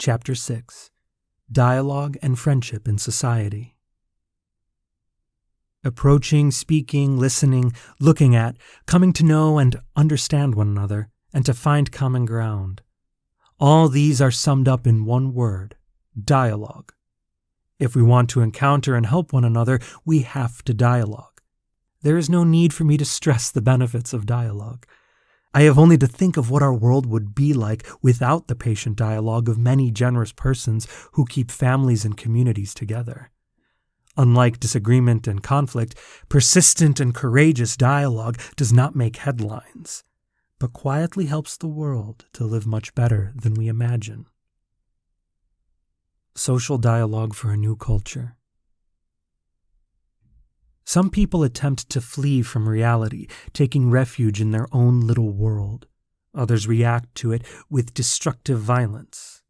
Chapter 6. Dialogue and Friendship in Society. Approaching, speaking, listening, looking at, coming to know and understand one another, and to find common ground. All these are summed up in one word: dialogue. If we want to encounter and help one another, we have to dialogue. There is no need for me to stress the benefits of dialogue. I have only to think of what our world would be like without the patient dialogue of many generous persons who keep families and communities together. Unlike disagreement and conflict, persistent and courageous dialogue does not make headlines, but quietly helps the world to live much better than we imagine. Social dialogue for a new culture. Some people attempt to flee from reality, taking refuge in their own little world. Others react to it with destructive violence.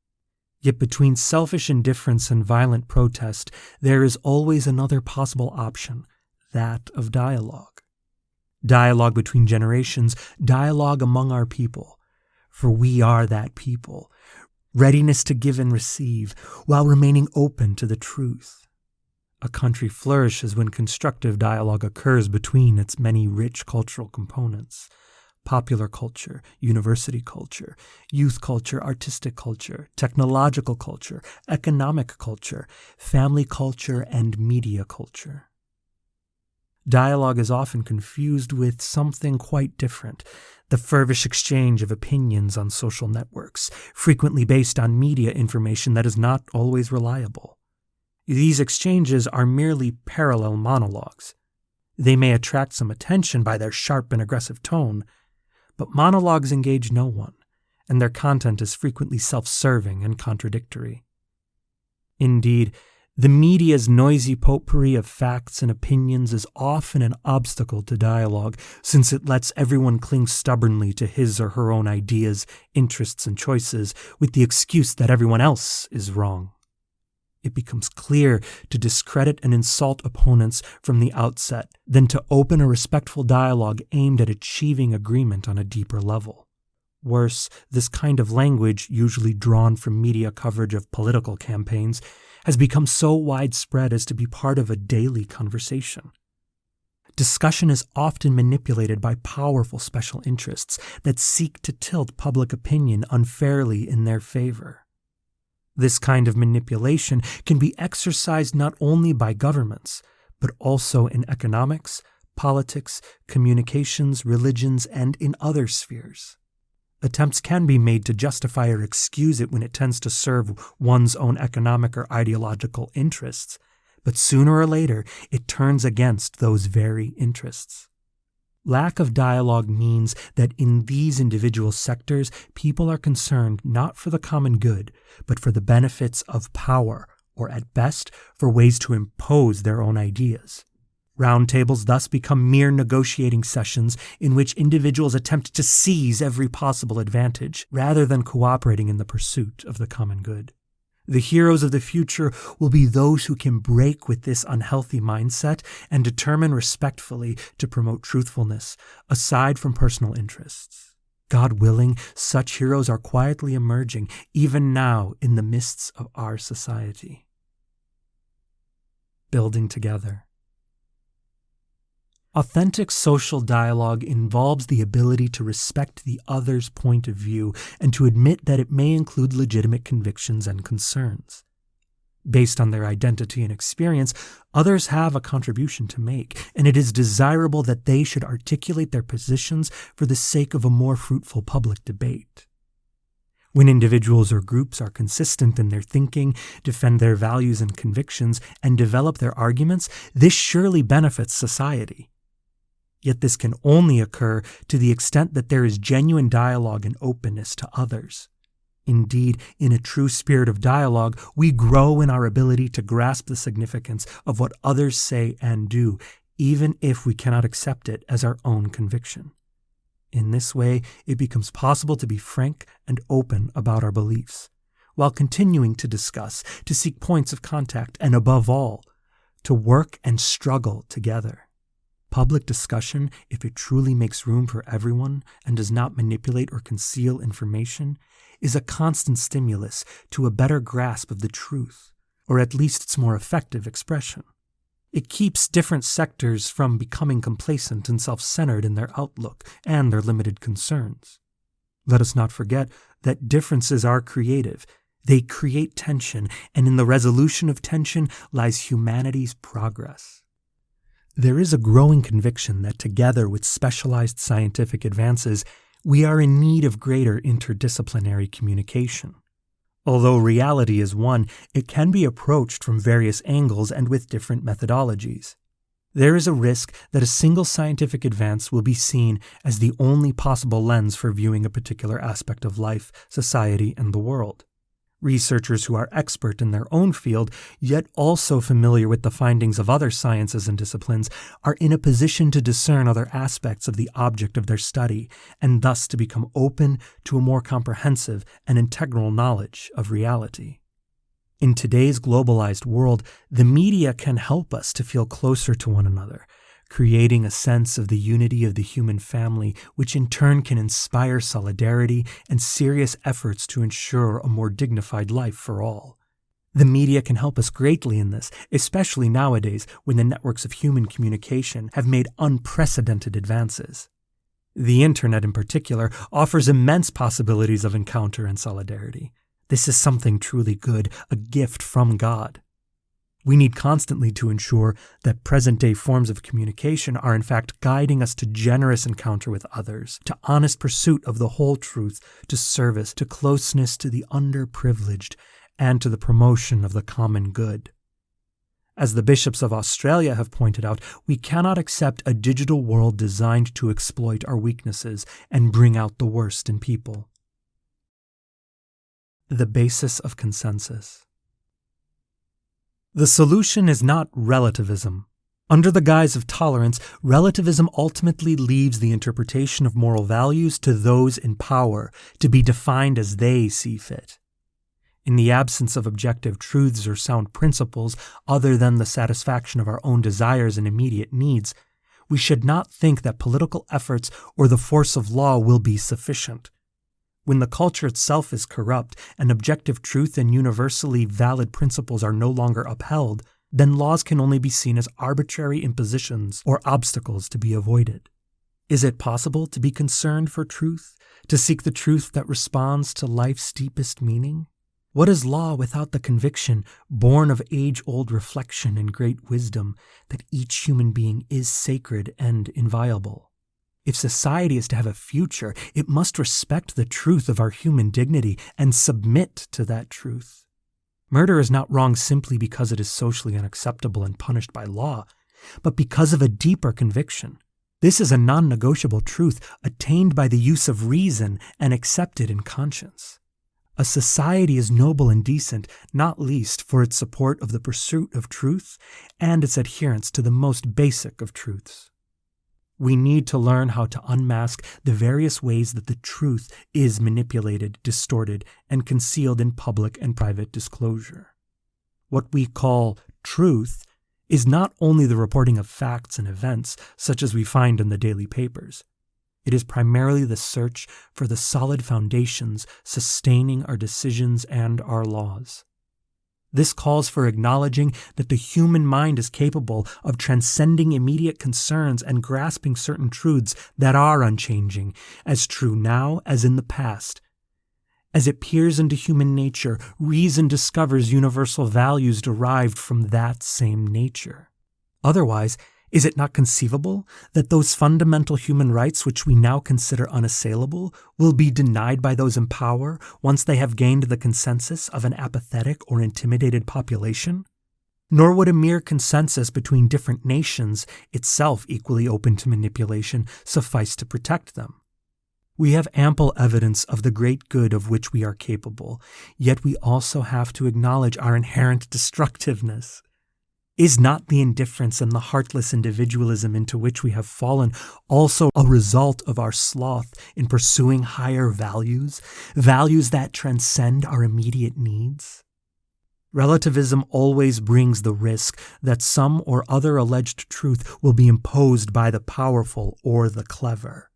Yet between selfish indifference and violent protest, there is always another possible option, that of dialogue. Dialogue between generations, dialogue among our people. For we are that people. Readiness to give and receive, while remaining open to the truth. A country flourishes when constructive dialogue occurs between its many rich cultural components: popular culture, university culture, youth culture, artistic culture, technological culture, economic culture, family culture, and media culture. Dialogue is often confused with something quite different: the fervent exchange of opinions on social networks, frequently based on media information that is not always reliable. These exchanges are merely parallel monologues. They may attract some attention by their sharp and aggressive tone, but monologues engage no one, and their content is frequently self-serving and contradictory. Indeed, the media's noisy potpourri of facts and opinions is often an obstacle to dialogue, since it lets everyone cling stubbornly to his or her own ideas, interests, and choices with the excuse that everyone else is wrong. It becomes clear to discredit and insult opponents from the outset than to open a respectful dialogue aimed at achieving agreement on a deeper level. Worse, this kind of language, usually drawn from media coverage of political campaigns, has become so widespread as to be part of a daily conversation. Discussion is often manipulated by powerful special interests that seek to tilt public opinion unfairly in their favor. This kind of manipulation can be exercised not only by governments, but also in economics, politics, communications, religions, and in other spheres. Attempts can be made to justify or excuse it when it tends to serve one's own economic or ideological interests, but sooner or later it turns against those very interests. Lack of dialogue means that in these individual sectors, people are concerned not for the common good, but for the benefits of power, or at best, for ways to impose their own ideas. Roundtables thus become mere negotiating sessions in which individuals attempt to seize every possible advantage, rather than cooperating in the pursuit of the common good. The heroes of the future will be those who can break with this unhealthy mindset and determine respectfully to promote truthfulness, aside from personal interests. God willing, such heroes are quietly emerging, even now, in the midst of our society. Building together. Authentic social dialogue involves the ability to respect the other's point of view and to admit that it may include legitimate convictions and concerns. Based on their identity and experience, others have a contribution to make, and it is desirable that they should articulate their positions for the sake of a more fruitful public debate. When individuals or groups are consistent in their thinking, defend their values and convictions, and develop their arguments, this surely benefits society. Yet this can only occur to the extent that there is genuine dialogue and openness to others. Indeed, in a true spirit of dialogue, we grow in our ability to grasp the significance of what others say and do, even if we cannot accept it as our own conviction. In this way, it becomes possible to be frank and open about our beliefs, while continuing to discuss, to seek points of contact, and above all, to work and struggle together. Public discussion, if it truly makes room for everyone and does not manipulate or conceal information, is a constant stimulus to a better grasp of the truth, or at least its more effective expression. It keeps different sectors from becoming complacent and self-centered in their outlook and their limited concerns. Let us not forget that differences are creative. They create tension, and in the resolution of tension lies humanity's progress. There is a growing conviction that together with specialized scientific advances, we are in need of greater interdisciplinary communication. Although reality is one, it can be approached from various angles and with different methodologies. There is a risk that a single scientific advance will be seen as the only possible lens for viewing a particular aspect of life, society, and the world. Researchers who are expert in their own field, yet also familiar with the findings of other sciences and disciplines, are in a position to discern other aspects of the object of their study, and thus to become open to a more comprehensive and integral knowledge of reality. In today's globalized world, the media can help us to feel closer to one another, creating a sense of the unity of the human family, which in turn can inspire solidarity and serious efforts to ensure a more dignified life for all. The media can help us greatly in this, especially nowadays when the networks of human communication have made unprecedented advances. The internet in particular offers immense possibilities of encounter and solidarity. This is something truly good, a gift from God. We need constantly to ensure that present-day forms of communication are in fact guiding us to generous encounter with others, to honest pursuit of the whole truth, to service, to closeness to the underprivileged, and to the promotion of the common good. As the bishops of Australia have pointed out, we cannot accept a digital world designed to exploit our weaknesses and bring out the worst in people. The basis of consensus. The solution is not relativism. Under the guise of tolerance, relativism ultimately leaves the interpretation of moral values to those in power to be defined as they see fit. In the absence of objective truths or sound principles other than the satisfaction of our own desires and immediate needs, we should not think that political efforts or the force of law will be sufficient. When the culture itself is corrupt and objective truth and universally valid principles are no longer upheld, then laws can only be seen as arbitrary impositions or obstacles to be avoided. Is it possible to be concerned for truth, to seek the truth that responds to life's deepest meaning? What is law without the conviction, born of age-old reflection and great wisdom, that each human being is sacred and inviolable? If society is to have a future, it must respect the truth of our human dignity and submit to that truth. Murder is not wrong simply because it is socially unacceptable and punished by law, but because of a deeper conviction. This is a non-negotiable truth attained by the use of reason and accepted in conscience. A society is noble and decent, not least for its support of the pursuit of truth and its adherence to the most basic of truths. We need to learn how to unmask the various ways that the truth is manipulated, distorted, and concealed in public and private disclosure. What we call truth is not only the reporting of facts and events, such as we find in the daily papers. It is primarily the search for the solid foundations sustaining our decisions and our laws. This calls for acknowledging that the human mind is capable of transcending immediate concerns and grasping certain truths that are unchanging, as true now as in the past. As it peers into human nature, reason discovers universal values derived from that same nature. Otherwise, is it not conceivable that those fundamental human rights which we now consider unassailable will be denied by those in power once they have gained the consensus of an apathetic or intimidated population? Nor would a mere consensus between different nations, itself equally open to manipulation, suffice to protect them. We have ample evidence of the great good of which we are capable, yet we also have to acknowledge our inherent destructiveness. Is not the indifference and the heartless individualism into which we have fallen also a result of our sloth in pursuing higher values, values that transcend our immediate needs? Relativism always brings the risk that some or other alleged truth will be imposed by the powerful or the clever.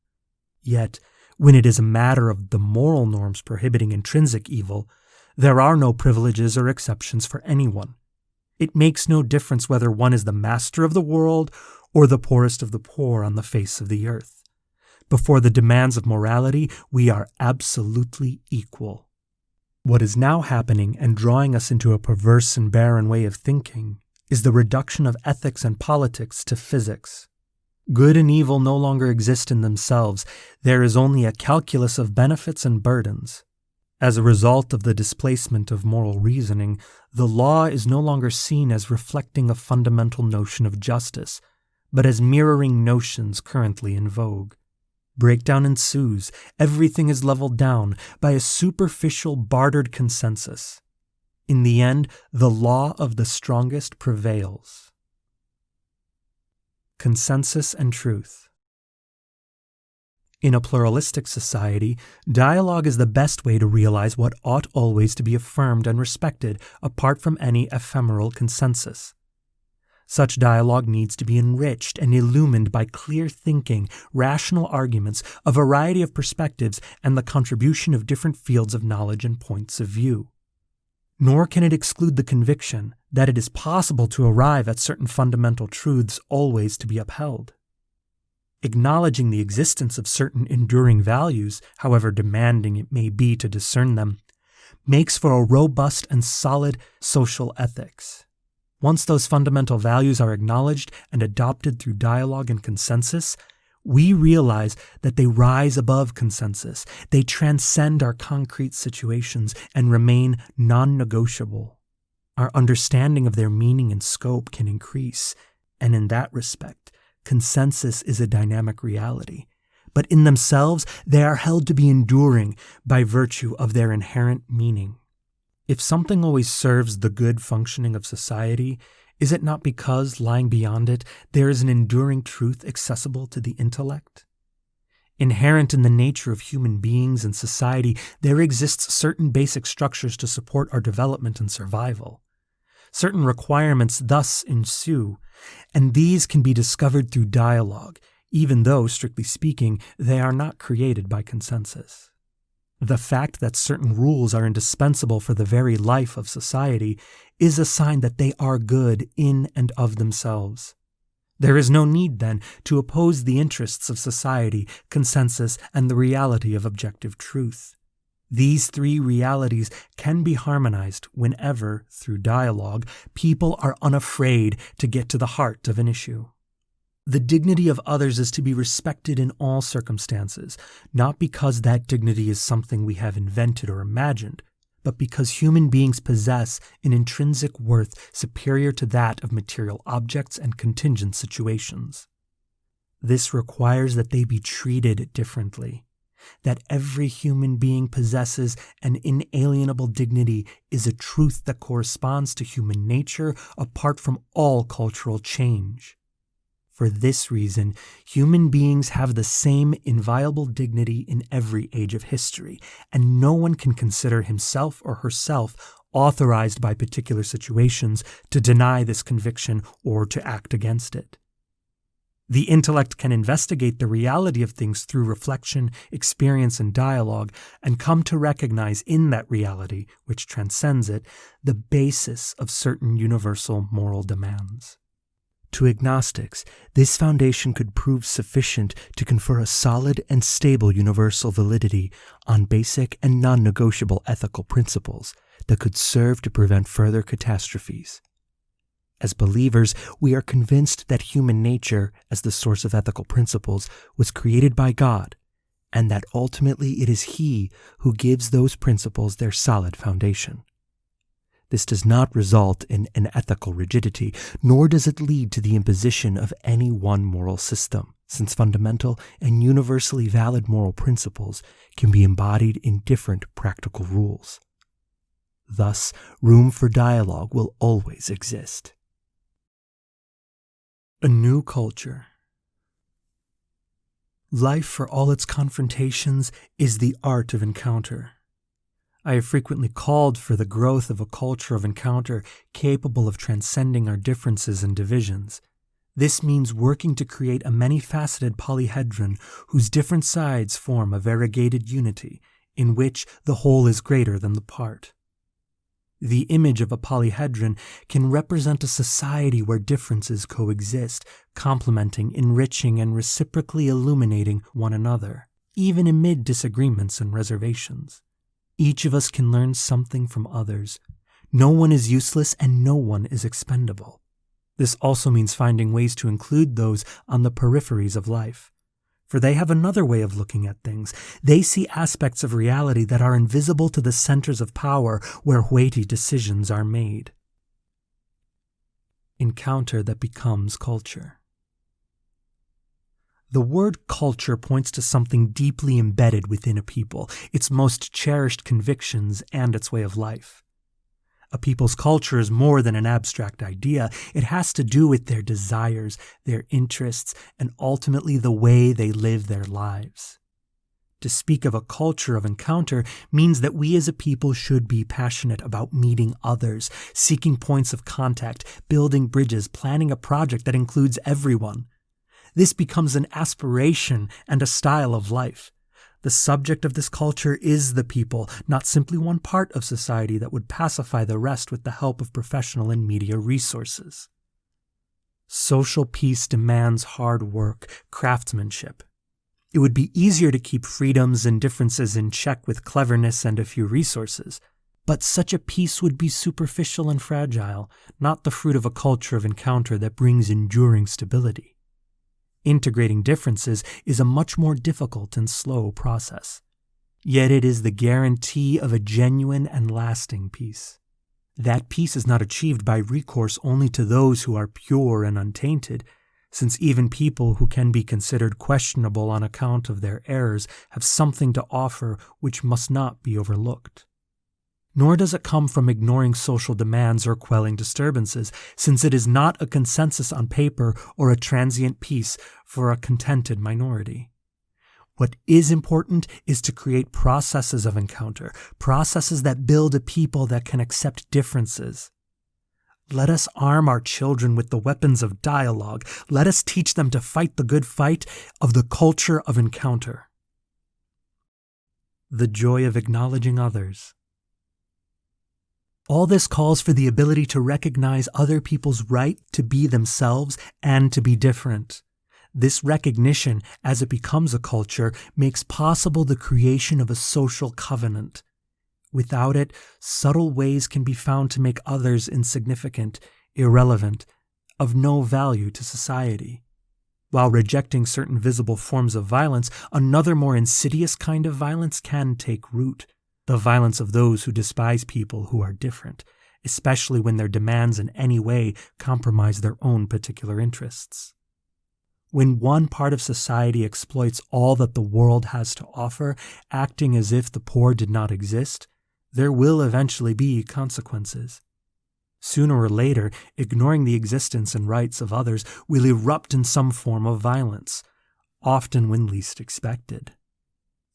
Yet, When it is a matter of the moral norms prohibiting intrinsic evil, there are no privileges or exceptions for anyone. It makes no difference whether one is the master of the world or the poorest of the poor on the face of the earth. Before the demands of morality, we are absolutely equal. What is now happening and drawing us into a perverse and barren way of thinking is the reduction of ethics and politics to physics. Good and evil no longer exist in themselves. There is only a calculus of benefits and burdens. As a result of the displacement of moral reasoning, the law is no longer seen as reflecting a fundamental notion of justice, but as mirroring notions currently in vogue. Breakdown ensues. Everything is leveled down by a superficial bartered consensus. In the end, the law of the strongest prevails. Consensus and truth. In a pluralistic society, dialogue is the best way to realize what ought always to be affirmed and respected apart from any ephemeral consensus. Such dialogue needs to be enriched and illumined by clear thinking, rational arguments, a variety of perspectives, and the contribution of different fields of knowledge and points of view. Nor can it exclude the conviction that it is possible to arrive at certain fundamental truths always to be upheld. Acknowledging the existence of certain enduring values, however demanding it may be to discern them, makes for a robust and solid social ethics. Once those fundamental values are acknowledged and adopted through dialogue and consensus, we realize that they rise above consensus, they transcend our concrete situations and remain non-negotiable. Our understanding of their meaning and scope can increase, and in that respect, consensus is a dynamic reality. But in themselves, they are held to be enduring by virtue of their inherent meaning. If something always serves the good functioning of society, is it not because, lying beyond it, there is an enduring truth accessible to the intellect? Inherent in the nature of human beings and society, there exists certain basic structures to support our development and survival. Certain requirements thus ensue, and these can be discovered through dialogue, even though, strictly speaking, they are not created by consensus. The fact that certain rules are indispensable for the very life of society is a sign that they are good in and of themselves. There is no need, then, to oppose the interests of society, consensus, and the reality of objective truth. These three realities can be harmonized whenever, through dialogue, people are unafraid to get to the heart of an issue. The dignity of others is to be respected in all circumstances, not because that dignity is something we have invented or imagined, but because human beings possess an intrinsic worth superior to that of material objects and contingent situations. This requires that they be treated differently. That every human being possesses an inalienable dignity is a truth that corresponds to human nature apart from all cultural change. For this reason, human beings have the same inviolable dignity in every age of history, and no one can consider himself or herself authorized by particular situations to deny this conviction or to act against it. The intellect can investigate the reality of things through reflection, experience, and dialogue, and come to recognize in that reality, which transcends it, the basis of certain universal moral demands. To agnostics, this foundation could prove sufficient to confer a solid and stable universal validity on basic and non-negotiable ethical principles that could serve to prevent further catastrophes. As believers, we are convinced that human nature, as the source of ethical principles, was created by God, and that ultimately it is He who gives those principles their solid foundation. This does not result in an ethical rigidity, nor does it lead to the imposition of any one moral system, since fundamental and universally valid moral principles can be embodied in different practical rules. Thus, room for dialogue will always exist. A new culture. Life, for all its confrontations, is the art of encounter. I have frequently called for the growth of a culture of encounter capable of transcending our differences and divisions. This means working to create a many-faceted polyhedron whose different sides form a variegated unity, in which the whole is greater than the part. The image of a polyhedron can represent a society where differences coexist, complementing, enriching, and reciprocally illuminating one another, even amid disagreements and reservations. Each of us can learn something from others. No one is useless and no one is expendable. This also means finding ways to include those on the peripheries of life. For they have another way of looking at things. They see aspects of reality that are invisible to the centers of power where weighty decisions are made. Encounter that becomes culture. The word culture points to something deeply embedded within a people, its most cherished convictions and its way of life. A people's culture is more than an abstract idea. It has to do with their desires, their interests, and ultimately the way they live their lives. To speak of a culture of encounter means that we as a people should be passionate about meeting others, seeking points of contact, building bridges, planning a project that includes everyone. This becomes an aspiration and a style of life. The subject of this culture is the people, not simply one part of society that would pacify the rest with the help of professional and media resources. Social peace demands hard work, craftsmanship. It would be easier to keep freedoms and differences in check with cleverness and a few resources, but such a peace would be superficial and fragile, not the fruit of a culture of encounter that brings enduring stability. Integrating differences is a much more difficult and slow process. Yet it is the guarantee of a genuine and lasting peace. That peace is not achieved by recourse only to those who are pure and untainted, since even people who can be considered questionable on account of their errors have something to offer which must not be overlooked. Nor does it come from ignoring social demands or quelling disturbances, since it is not a consensus on paper or a transient peace for a contented minority. What is important is to create processes of encounter, processes that build a people that can accept differences. Let us arm our children with the weapons of dialogue. Let us teach them to fight the good fight of the culture of encounter. The joy of acknowledging others. All this calls for the ability to recognize other people's right to be themselves and to be different. This recognition, as it becomes a culture, makes possible the creation of a social covenant. Without it, subtle ways can be found to make others insignificant, irrelevant, of no value to society. While rejecting certain visible forms of violence, another more insidious kind of violence can take root. The violence of those who despise people who are different, especially when their demands in any way compromise their own particular interests. When one part of society exploits all that the world has to offer, acting as if the poor did not exist, there will eventually be consequences. Sooner or later, ignoring the existence and rights of others will erupt in some form of violence, often when least expected.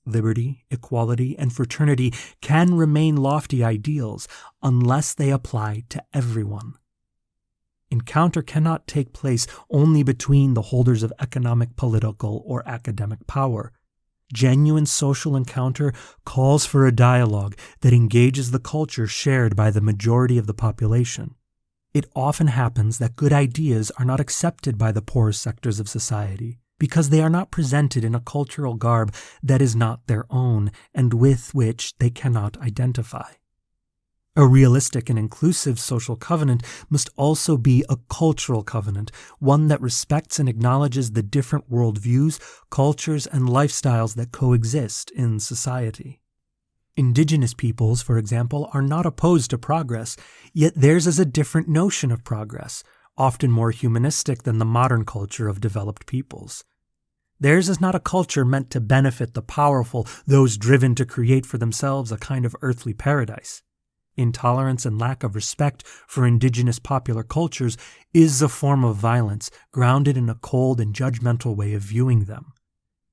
Liberty, equality, and fraternity can remain lofty ideals unless they apply to everyone. Encounter cannot take place only between the holders of economic, political, or academic power. Genuine social encounter calls for a dialogue that engages the culture shared by the majority of the population. It often happens that good ideas are not accepted by the poorest sectors of society, because they are not presented in a cultural garb that is not their own and with which they cannot identify. A realistic and inclusive social covenant must also be a cultural covenant, one that respects and acknowledges the different worldviews, cultures, and lifestyles that coexist in society. Indigenous peoples, for example, are not opposed to progress, yet theirs is a different notion of progress, often more humanistic than the modern culture of developed peoples. Theirs is not a culture meant to benefit the powerful, those driven to create for themselves a kind of earthly paradise. Intolerance and lack of respect for indigenous popular cultures is a form of violence grounded in a cold and judgmental way of viewing them.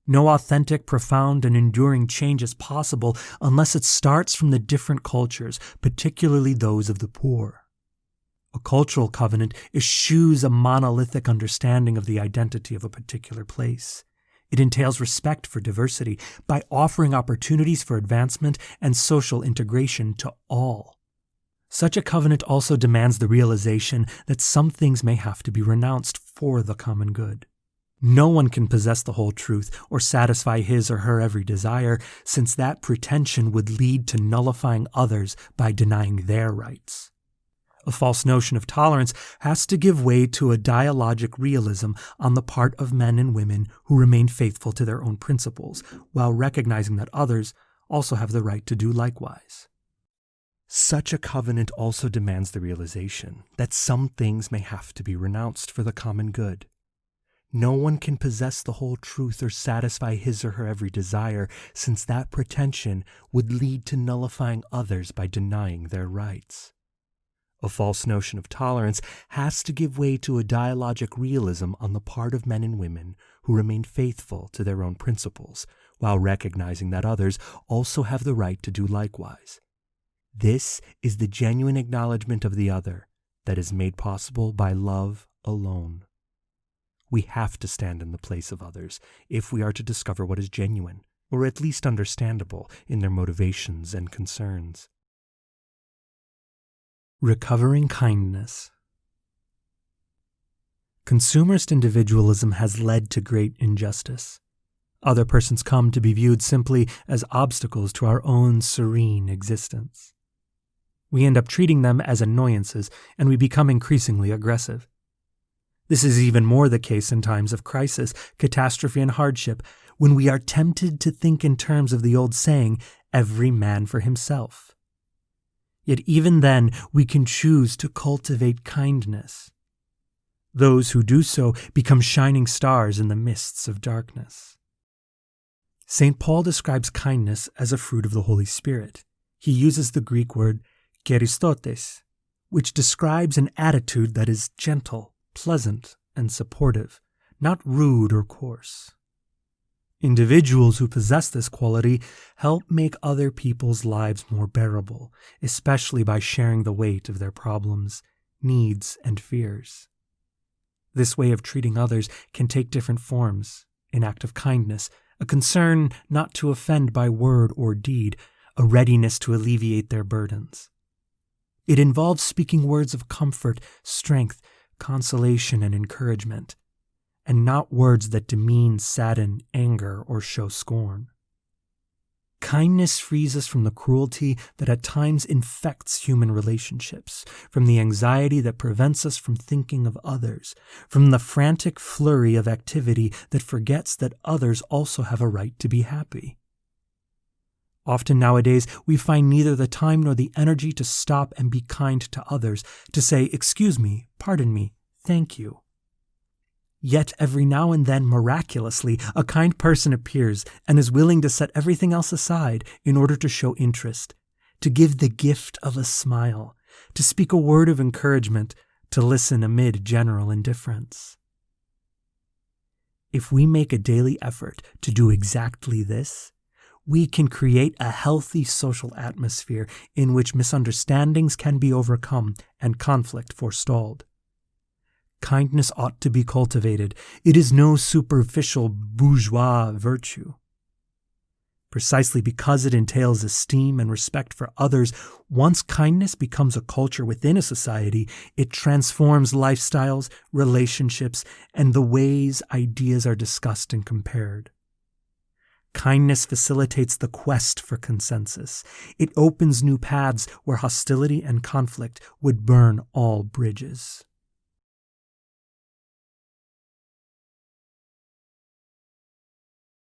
No authentic, profound, and enduring change is possible unless it starts from the different cultures, particularly those of the poor. A cultural covenant eschews a monolithic understanding of the identity of a particular place. It entails respect for diversity by offering opportunities for advancement and social integration to all. Such a covenant also demands the realization that some things may have to be renounced for the common good. No one can possess the whole truth or satisfy his or her every desire, since that pretension would lead to nullifying others by denying their rights. A false notion of tolerance has to give way to a dialogic realism on the part of men and women who remain faithful to their own principles, while recognizing that others also have the right to do likewise. Such a covenant also demands the realization that some things may have to be renounced for the common good. No one can possess the whole truth or satisfy his or her every desire, since that pretension would lead to nullifying others by denying their rights. A false notion of tolerance has to give way to a dialogic realism on the part of men and women who remain faithful to their own principles, while recognizing that others also have the right to do likewise. This is the genuine acknowledgement of the other that is made possible by love alone. We have to stand in the place of others if we are to discover what is genuine, or at least understandable, in their motivations and concerns. Recovering kindness. Consumerist individualism has led to great injustice. Other persons come to be viewed simply as obstacles to our own serene existence. We end up treating them as annoyances, and we become increasingly aggressive. This is even more the case in times of crisis, catastrophe, and hardship, when we are tempted to think in terms of the old saying, "Every man for himself." Yet even then, we can choose to cultivate kindness. Those who do so become shining stars in the mists of darkness. St. Paul describes kindness as a fruit of the Holy Spirit. He uses the Greek word charistotes, which describes an attitude that is gentle, pleasant, and supportive, not rude or coarse. Individuals who possess this quality help make other people's lives more bearable, especially by sharing the weight of their problems, needs, and fears. This way of treating others can take different forms: an act of kindness, a concern not to offend by word or deed, a readiness to alleviate their burdens. It involves speaking words of comfort, strength, consolation, and encouragement, and not words that demean, sadden, anger, or show scorn. Kindness frees us from the cruelty that at times infects human relationships, from the anxiety that prevents us from thinking of others, from the frantic flurry of activity that forgets that others also have a right to be happy. Often nowadays, we find neither the time nor the energy to stop and be kind to others, to say, "Excuse me, pardon me, thank you." Yet every now and then, miraculously, a kind person appears and is willing to set everything else aside in order to show interest, to give the gift of a smile, to speak a word of encouragement, to listen amid general indifference. If we make a daily effort to do exactly this, we can create a healthy social atmosphere in which misunderstandings can be overcome and conflict forestalled. Kindness ought to be cultivated. It is no superficial bourgeois virtue. Precisely because it entails esteem and respect for others, once kindness becomes a culture within a society, it transforms lifestyles, relationships, and the ways ideas are discussed and compared. Kindness facilitates the quest for consensus. It opens new paths where hostility and conflict would burn all bridges.